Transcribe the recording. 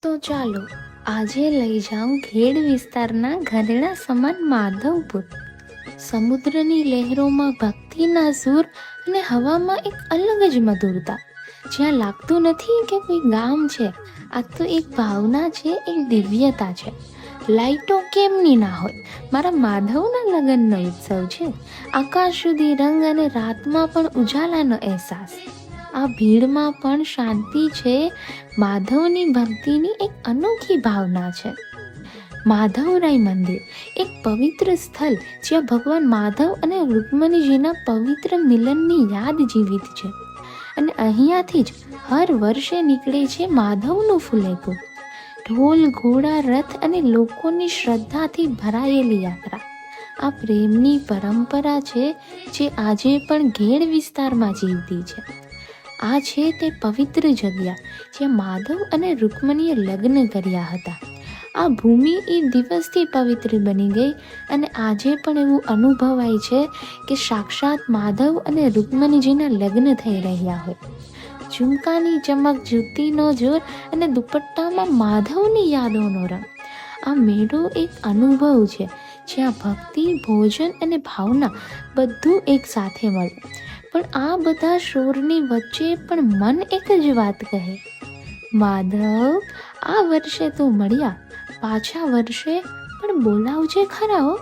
તો ચાલો આજે લઈ જાઉં ખેડ વિસ્તારના ગઢડા સમાન માધવપુર. સમુદ્રની લહેરોમાં ભક્તિના સૂર અને હવામાં એક અલગ જ મધુરતા, જ્યાં લાગતું નથી કે કોઈ ગામ છે. આ તો એક ભાવના છે, એક દિવ્યતા છે. લાઈટો કેમની ના હોય, મારા માધવના લગ્નનો ઉત્સવ છે. આકાશ સુધી રંગ અને રાતમાં પણ ઉજાલાનો અહેસાસ. આ ભીડમાં પણ શાંતિ છે. માધવની ભક્તિની એક અનોખી ભાવના છે. માધવરાય મંદિર એક પવિત્ર સ્થળ, જ્યાં ભગવાન માધવ અને રૂકમણીજીના પવિત્ર મિલનની યાદ જીવિત છે. અને અહીંયાથી જ હર વર્ષે નીકળે છે માધવનું ફુલેકું. ઢોલ, ઘોડા, રથ અને લોકોની શ્રદ્ધાથી ભરાયેલી યાત્રા. આ પ્રેમની પરંપરા છે, જે આજે પણ ઘેડ વિસ્તારમાં જીવતી છે. આ છે તે પવિત્ર જગ્યા જ્યાં માધવ અને રૂકમણીએ લગ્ન કર્યા હતા. આ ભૂમિ એ દિવસથી પવિત્ર બની ગઈ અને આજે પણ એવું અનુભવાય છે કે સાક્ષાત માધવ અને રૂકમણીજીના લગ્ન થઈ રહ્યા હોય. ઝુમકાની ચમક, જૂતીનો જોર અને દુપટ્ટામાં માધવની યાદોનો રંગ. આ મેળો એક અનુભવ છે, જ્યાં ભક્તિ, ભોજન અને ભાવના બધું એક સાથે મળે. પણ આ બધા શોરની વચ્ચે પણ મન એક જ વાત કહે, માધવ, આ વર્ષે તો મળ્યા, પાછા વર્ષે પણ બોલાવજે ખરા હો.